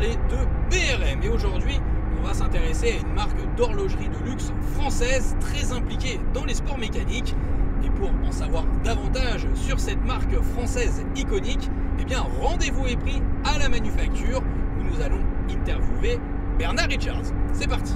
parler de BRM. Et aujourd'hui, on va s'intéresser à une marque d'horlogerie de luxe française très impliquée dans les sports mécaniques. Et pour en savoir davantage sur cette marque française iconique, eh bien rendez-vous est pris à la Manufacture où nous allons interviewer Bernard Richards. C'est parti.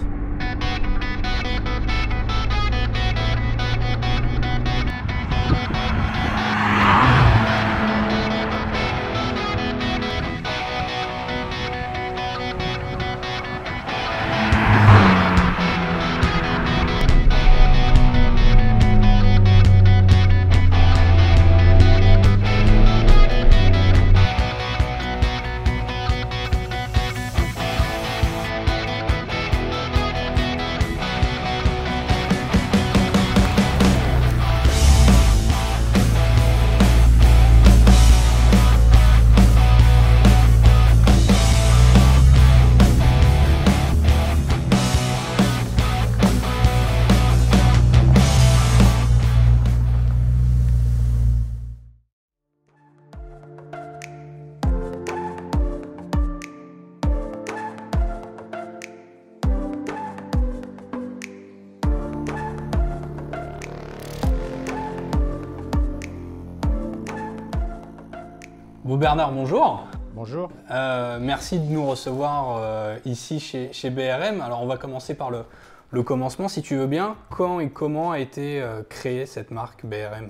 Bon Bernard, bonjour. Bonjour. Merci de nous recevoir ici chez BRM. Alors on va commencer par le commencement si tu veux bien. Quand et comment a été créée cette marque BRM?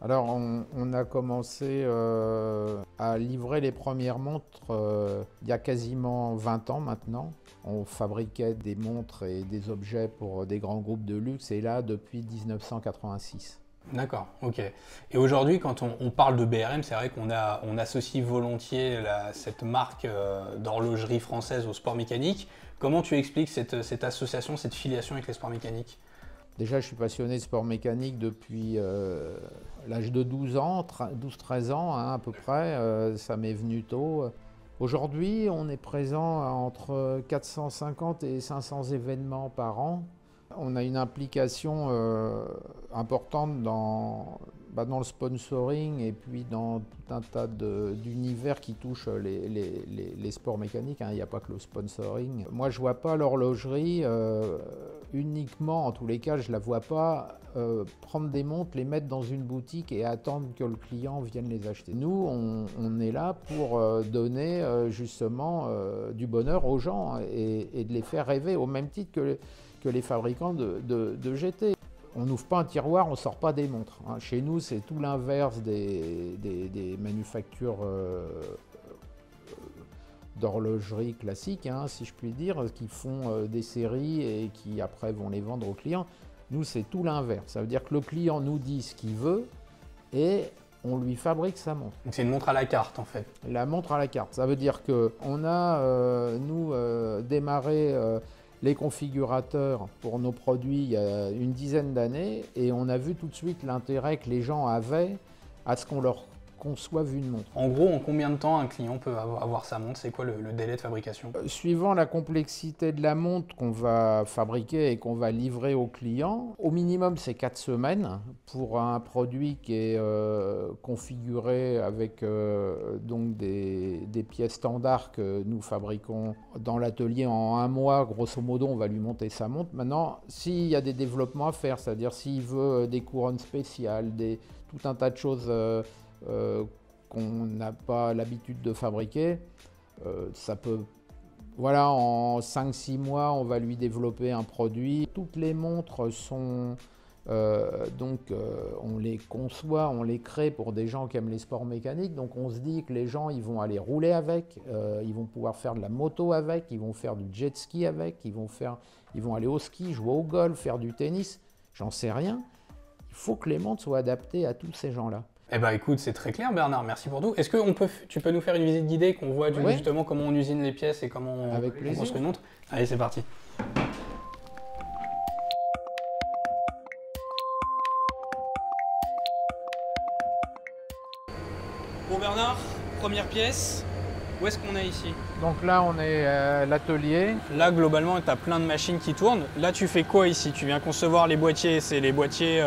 Alors on a commencé à livrer les premières montres il y a quasiment 20 ans maintenant. On fabriquait des montres et des objets pour des grands groupes de luxe et là depuis 1986. D'accord, ok. Et aujourd'hui, quand on parle de BRM, c'est vrai qu'on associe volontiers cette marque d'horlogerie française au sport mécanique. Comment tu expliques cette association, cette filiation avec les sports mécaniques? Déjà, je suis passionné de sport mécanique depuis l'âge de 12 ans, 12-13 ans hein, à peu près. Ça m'est venu tôt. Aujourd'hui, on est présent à entre 450 et 500 événements par an. On a une implication importante dans le sponsoring et puis dans tout un tas d'univers qui touchent les sports mécaniques. Hein. Il n'y a pas que le sponsoring. Moi, je ne vois pas l'horlogerie uniquement, en tous les cas, je ne la vois pas prendre des montres, les mettre dans une boutique et attendre que le client vienne les acheter. Nous, on est là pour donner justement du bonheur aux gens et de les faire rêver au même titre que les fabricants de GT. On n'ouvre pas un tiroir, on ne sort pas des montres. Hein. Chez nous, c'est tout l'inverse des manufactures d'horlogerie classiques, hein, si je puis dire, qui font des séries et qui après vont les vendre aux clients. Nous, c'est tout l'inverse. Ça veut dire que le client nous dit ce qu'il veut et on lui fabrique sa montre. Donc c'est une montre à la carte en fait. La montre à la carte. Ça veut dire qu'on a, démarré les configurateurs pour nos produits il y a une dizaine d'années et on a vu tout de suite l'intérêt que les gens avaient à ce qu'on leur conçoive une montre. En gros, en combien de temps un client peut avoir sa montre? C'est quoi le délai de fabrication? Suivant la complexité de la montre qu'on va fabriquer et qu'on va livrer au client, au minimum c'est 4 semaines pour un produit qui est configuré avec donc des pièces standards que nous fabriquons dans l'atelier en 1 mois. Grosso modo, on va lui monter sa montre. Maintenant, s'il y a des développements à faire, c'est-à-dire s'il veut des couronnes spéciales, tout un tas de choses qu'on n'a pas l'habitude de fabriquer, ça peut... Voilà, en 5-6 mois, on va lui développer un produit. Toutes les montres sont... on les conçoit, on les crée pour des gens qui aiment les sports mécaniques. Donc on se dit que les gens, ils vont aller rouler avec, ils vont pouvoir faire de la moto avec, ils vont faire du jet ski avec, ils vont aller au ski, jouer au golf, faire du tennis. J'en sais rien. Il faut que les montres soient adaptées à tous ces gens-là. Eh ben écoute, c'est très clair Bernard, merci pour tout. Est-ce que tu peux nous faire une visite guidée, qu'on voit justement comment on usine les pièces et comment on construit une montre? Allez, c'est parti. Bon Bernard, première pièce, où est-ce qu'on est ici? Donc là, on est à l'atelier. Là, globalement, tu as plein de machines qui tournent. Là, tu fais quoi ici? Tu viens concevoir les boîtiers, c'est les boîtiers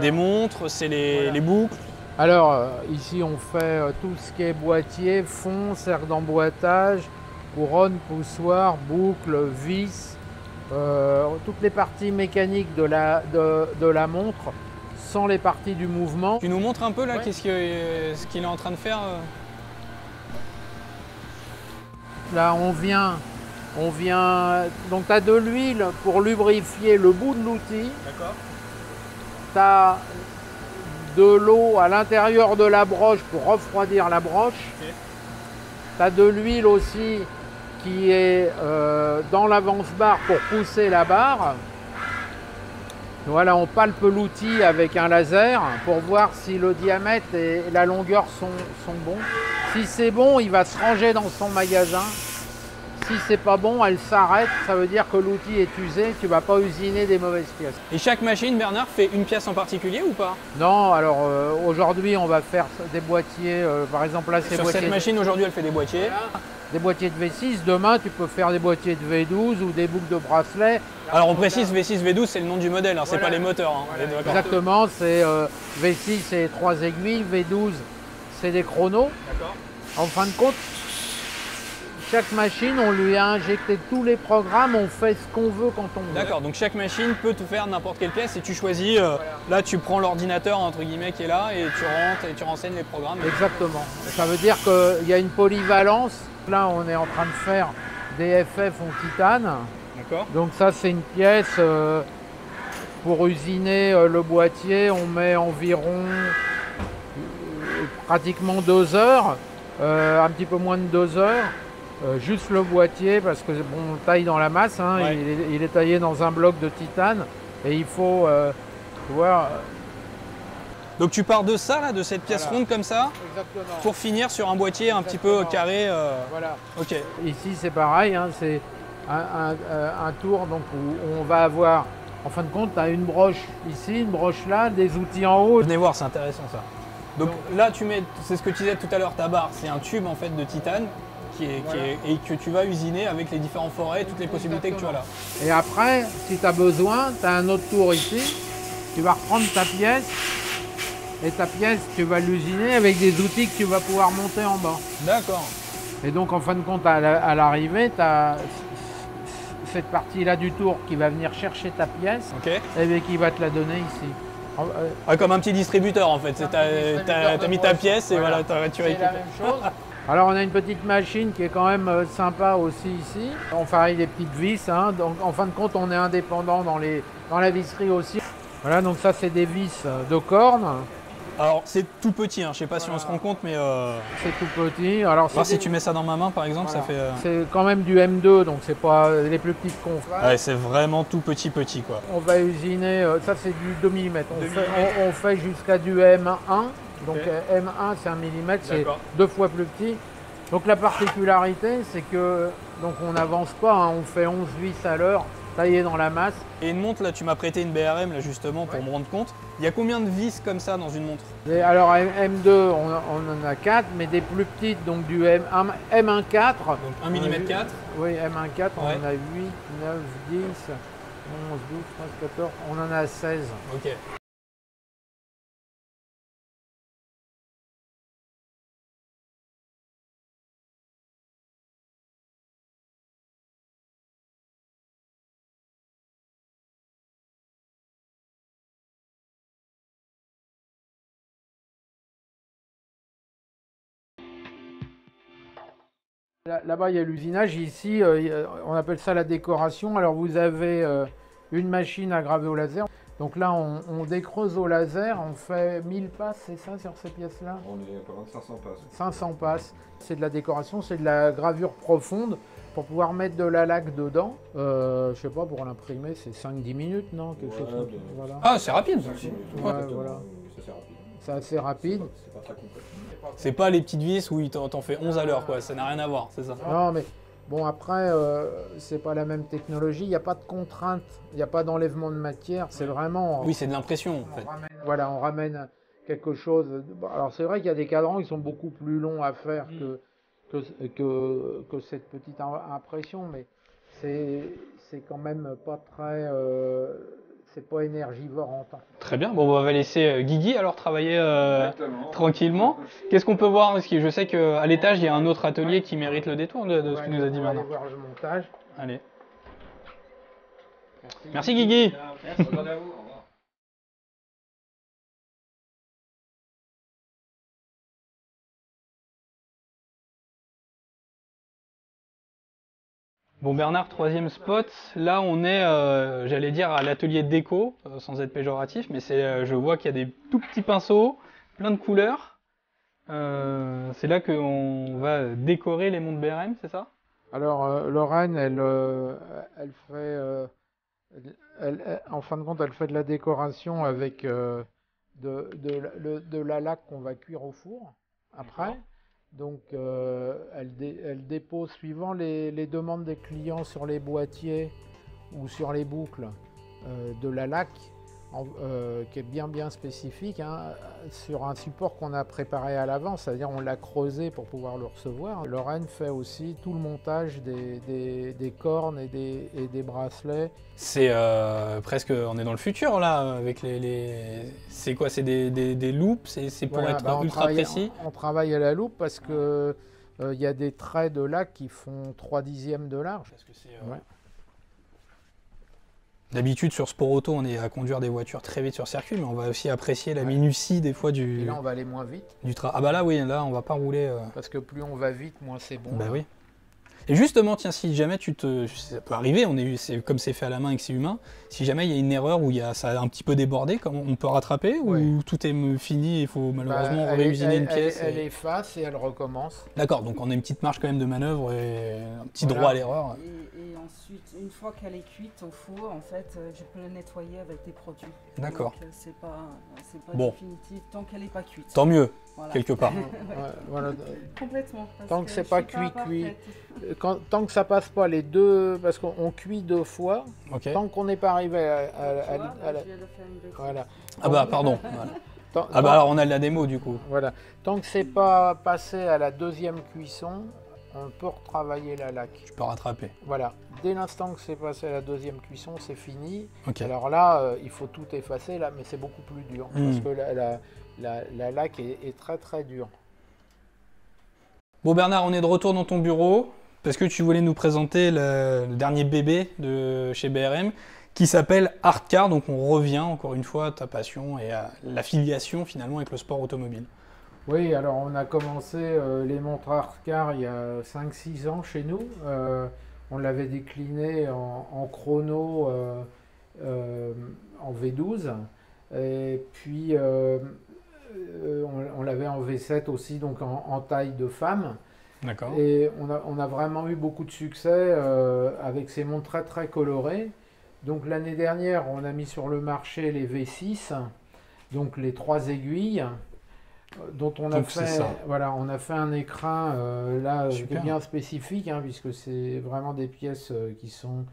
des montres, c'est les boucles? Alors, ici, on fait tout ce qui est boîtier, fond, serre d'emboîtage. couronne, poussoir, boucle, vis, toutes les parties mécaniques de la montre, sans les parties du mouvement. Tu nous montres un peu là, Ouais. ce qu'il est en train de faire Là, on vient, donc tu as de l'huile pour lubrifier le bout de l'outil, D'accord. tu as de l'eau à l'intérieur de la broche pour refroidir la broche, Ok. tu as de l'huile aussi qui est dans l'avance-barre pour pousser la barre. Voilà, on palpe l'outil avec un laser pour voir si le diamètre et la longueur sont bons. Si c'est bon, il va se ranger dans son magasin. Si c'est pas bon, elle s'arrête. Ça veut dire que l'outil est usé, tu vas pas usiner des mauvaises pièces. Et chaque machine, Bernard, fait une pièce en particulier ou pas? Non, alors aujourd'hui, on va faire des boîtiers. Par exemple, là, c'est Sur boîtiers cette machine, aujourd'hui, elle fait des boîtiers. des boîtiers de V6. Demain, tu peux faire des boîtiers de V12 ou des boucles de bracelet. Alors on précise, V6, V12, c'est le nom du modèle, hein, c'est Voilà. pas les moteurs. Hein, on est d'accord. Exactement, c'est V6, c'est 3 aiguilles, V12, c'est des chronos. D'accord. En fin de compte, chaque machine, on lui a injecté tous les programmes, on fait ce qu'on veut quand on veut. D'accord, donc chaque machine peut te faire n'importe quelle pièce et tu choisis, là tu prends l'ordinateur entre guillemets qui est là et tu rentres et tu renseignes les programmes. Exactement. Ça veut dire qu'il y a une polyvalence. Là, on est en train de faire des FF en titane. D'accord. Donc ça, c'est une pièce pour usiner le boîtier. On met environ pratiquement 2 heures, un petit peu moins de 2 heures. Juste le boîtier parce que bon, on taille dans la masse, hein, Ouais. il est taillé dans un bloc de titane et il faut voir. Donc tu pars de ça, là, de cette pièce Voilà. ronde comme ça, Exactement. pour finir sur un boîtier un petit peu Exactement. carré. Voilà. Ok. Ici c'est pareil, hein, c'est un tour donc, où on va avoir, en fin de compte, tu as une broche ici, une broche là, des outils en haut. Venez voir, c'est intéressant ça. Donc là tu mets, c'est ce que tu disais tout à l'heure, ta barre, c'est un tube en fait de titane et que tu vas usiner avec les différents forêts, toutes les possibilités que tu as là. Et après, si tu as besoin, tu as un autre tour ici, tu vas reprendre ta pièce et ta pièce tu vas l'usiner avec des outils que tu vas pouvoir monter en bas. D'accord. Et donc en fin de compte, à l'arrivée, tu as cette partie-là du tour qui va venir chercher ta pièce Ok. et qui va te la donner ici. Ah, comme un petit distributeur en fait. T'as mis ta pièce et voilà, tu C'est la récupères. même chose. Alors on a une petite machine qui est quand même sympa aussi ici. On fait des petites vis, hein. Donc en fin de compte on est indépendant dans la visserie aussi. Voilà, donc ça c'est des vis de corne, Alors c'est tout petit, hein. Je sais pas si on se rend compte, mais c'est tout petit. Alors voir c'est si tu mets ça dans ma main par exemple, voilà. ça fait. C'est quand même du M2, donc c'est pas les plus petites qu'on fait. Ouais, c'est vraiment tout petit quoi. On va usiner, ça c'est du 2 mm. 2 On fait jusqu'à du M1. Donc Ok. M1 c'est 1 mm, c'est D'accord. 2 fois plus petit. Donc la particularité c'est que donc on n'avance pas, hein, on fait 11 vis à l'heure, taillées dans la masse. Et une montre là, tu m'as prêté une BRM là justement pour me rendre compte. Il y a combien de vis comme ça dans une montre? Et alors M2 on en a 4, mais des plus petites, donc du M1 4. Donc 1 mm 4. Oui, M1 4, on Ouais. en a 8, 9, 10, 11, 12, 13, 14, on en a 16. Ok. Là-bas, il y a l'usinage. Ici, on appelle ça la décoration. Alors, vous avez une machine à graver au laser. Donc là, on décreuse au laser. On fait 1000 passes, c'est ça, sur ces pièces-là? On est pas loin de 500 passes. 500 passes. C'est de la décoration, c'est de la gravure profonde pour pouvoir mettre de la laque dedans. Je sais pas, pour l'imprimer, c'est 5-10 minutes, non? Quelque chose comme ça. Voilà. Ah, c'est rapide. Ouais, voilà. Ça c'est rapide. C'est assez rapide. C'est pas très complexe. C'est pas les petites vis où t'en fais 11 à l'heure quoi, ça n'a rien à voir, c'est ça. Non, mais bon, après, c'est pas la même technologie. Il n'y a pas de contrainte, il n'y a pas d'enlèvement de matière. C'est vraiment. Oui, c'est de l'impression en fait. Voilà, on ramène quelque chose. Bon, alors, c'est vrai qu'il y a des cadrans qui sont beaucoup plus longs à faire que cette petite impression, mais c'est quand même pas très. c'est pas énergivore en temps. Très bien. Bon, on va laisser Guigui alors travailler Exactement. tranquillement. Qu'est-ce qu'on peut voir? Parce que je sais qu'à l'étage, il y a un autre atelier qui mérite le détour de ce que nous a dit On va aller Bernard. voir le montage. Allez. Merci Guigui. Bonne à vous. Au revoir. Bon Bernard, troisième spot. Là, on est, j'allais dire, à l'atelier de déco, sans être péjoratif, mais je vois qu'il y a des tout petits pinceaux, plein de couleurs. C'est là qu'on va décorer les montres BRM, c'est ça? Alors, Lorraine, elle fait, en fin de compte, elle fait de la décoration avec de la laque qu'on va cuire au four après. Donc, elle dépose suivant les demandes des clients sur les boîtiers ou sur les boucles de la laque, qui est bien spécifique, hein, sur un support qu'on a préparé à l'avance, c'est-à-dire on l'a creusé pour pouvoir le recevoir. Lorraine fait aussi tout le montage des cornes et des bracelets. C'est presque, on est dans le futur là, avec c'est quoi? C'est des loops, c'est pour Voilà, être ultra précis? On travaille à la loupe parce que il y a des traits de laque qui font 3/10 de large. Parce que Ouais. D'habitude sur Sport Auto, on est à conduire des voitures très vite sur circuit, mais on va aussi apprécier la minutie des fois Et là, on va aller moins vite du Ah bah là oui, là on va pas rouler. parce que plus on va vite, moins c'est bon. Bah oui. Et justement, tiens, si jamais ça peut arriver, comme c'est fait à la main et que c'est humain, si jamais il y a une erreur où ça a un petit peu débordé, comment on peut rattraper Ouais. ou tout est fini et il faut malheureusement Bah, réusiner une pièce Elle efface et elle recommence. D'accord, donc on a une petite marge quand même de manœuvre et un petit Voilà. droit à l'erreur. Et ensuite, une fois qu'elle est cuite au four, en fait, je peux la nettoyer avec des produits. D'accord. Donc, c'est pas Bon. définitif tant qu'elle n'est pas cuite. Tant mieux, Voilà. quelque part. Ouais, voilà. Complètement. parce Tant que c'est je pas suis cuit. parfaite. Tant que ça passe pas les deux, parce qu'on cuit 2 fois, Ok. tant qu'on n'est pas arrivé Tu vois, à la... je viens de faire une bêtise. Voilà. Ah bah pardon. Voilà. Tant- Ah bah alors on a de la démo du coup. Voilà. Tant que c'est pas passé à la deuxième cuisson, on peut retravailler la laque. Je peux rattraper. Voilà. Dès l'instant que c'est passé à la deuxième cuisson, c'est fini. Ok. Alors là, il faut tout effacer, là, mais c'est beaucoup plus dur. Parce Mm. que la laque est très dure. Bon Bernard, on est de retour dans ton bureau parce que tu voulais nous présenter le dernier bébé de chez BRM qui s'appelle Artcar. Donc on revient encore une fois à ta passion et à l'affiliation finalement avec le sport automobile. Oui, alors on a commencé les montres Artcar il y a 5-6 ans chez nous. On l'avait décliné en chrono en V12. Et puis on l'avait en V7 aussi, donc en taille de femme. D'accord. Et on a vraiment eu beaucoup de succès avec ces montres très colorées. Donc l'année dernière, on a mis sur le marché les V6, donc les 3 aiguilles, dont on a Donc, c'est ça. voilà, on a fait un écrin là qui est Super. bien spécifique, hein, puisque c'est vraiment des pièces qui sont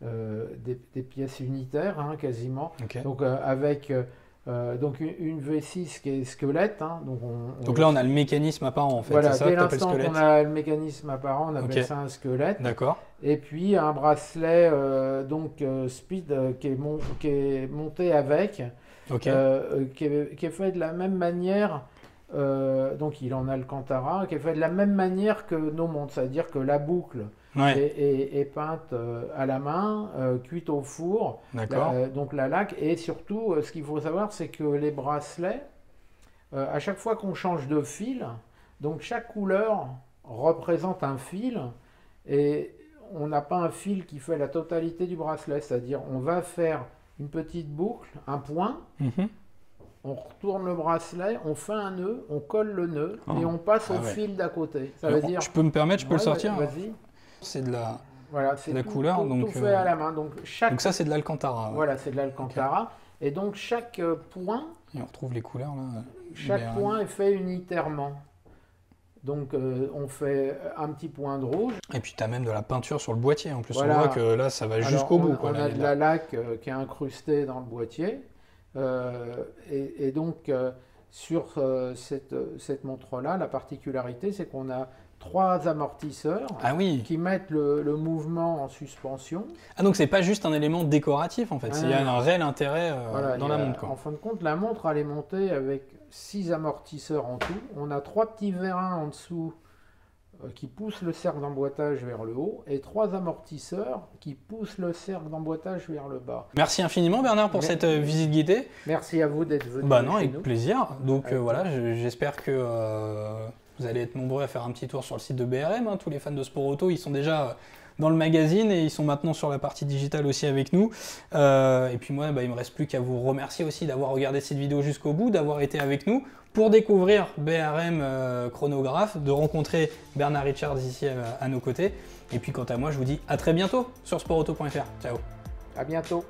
des pièces unitaires, hein, quasiment. Ok. Donc avec donc une V6 qui est squelette, hein, Donc là on a le mécanisme apparent en fait. voilà, C'est ça dès que t'appelles l'instant squelette. qu'on a le mécanisme apparent, on appelle Ok. ça un squelette. D'accord. Et puis un bracelet speed qui est monté avec, Ok. qui est fait de la même manière. Donc il en a Alcantara, qui est fait de la même manière que nos montres, c'est-à-dire que la boucle Ouais. est peinte à la main, cuite au four, D'accord. donc la laque, et surtout ce qu'il faut savoir c'est que les bracelets, à chaque fois qu'on change de fil, donc chaque couleur représente un fil, et on n'a pas un fil qui fait la totalité du bracelet, c'est-à-dire on va faire une petite boucle, un point, Mhm. on retourne le bracelet, on fait un nœud, on colle le nœud, Oh. et on passe Ah au ouais. fil d'à côté. Ça Alors, veut dire... je peux me permettre, je peux le Ouais, sortir. Vas-y. C'est de la. Voilà, c'est La tout, couleur, tout, donc, tout fait à la main. Donc Donc ça c'est de l'Alcantara. Ouais. voilà, c'est de l'Alcantara. Et donc chaque point, Et on retrouve les couleurs là. chaque BRM. point est fait unitairement. Donc on fait un petit point de rouge. Et puis tu as même de la peinture sur le boîtier en plus. Voilà. On voit que là ça va Alors, jusqu'au bout. on Quoi, a là, de là. la laque qui est incrustée dans le boîtier. Et donc sur cette montre-là, la particularité, c'est qu'on a 3 amortisseurs Ah oui. qui mettent le mouvement en suspension. Ah donc c'est pas juste un élément décoratif en fait, Ah, il y a non. un réel intérêt Voilà, dans il y la a- montre quoi. En fin de compte, la montre elle est montée avec 6 amortisseurs en tout. On a 3 petits vérins en dessous qui poussent le cercle d'emboîtage vers le haut et 3 amortisseurs qui poussent le cercle d'emboîtage vers le bas. Merci infiniment Bernard pour Mais- cette visite guidée. Merci à vous d'être venu. Bah non, chez avec nous. plaisir. Donc Avec voilà, j'espère que vous allez être nombreux à faire un petit tour sur le site de BRM. Hein. Tous les fans de sport auto, ils sont déjà dans le magazine et ils sont maintenant sur la partie digitale aussi avec nous. Et puis moi, il me reste plus qu'à vous remercier aussi d'avoir regardé cette vidéo jusqu'au bout, d'avoir été avec nous pour découvrir BRM Chronographe, de rencontrer Bernard Richards ici à nos côtés. Et puis quant à moi, je vous dis à très bientôt sur sportauto.fr. Ciao. À bientôt.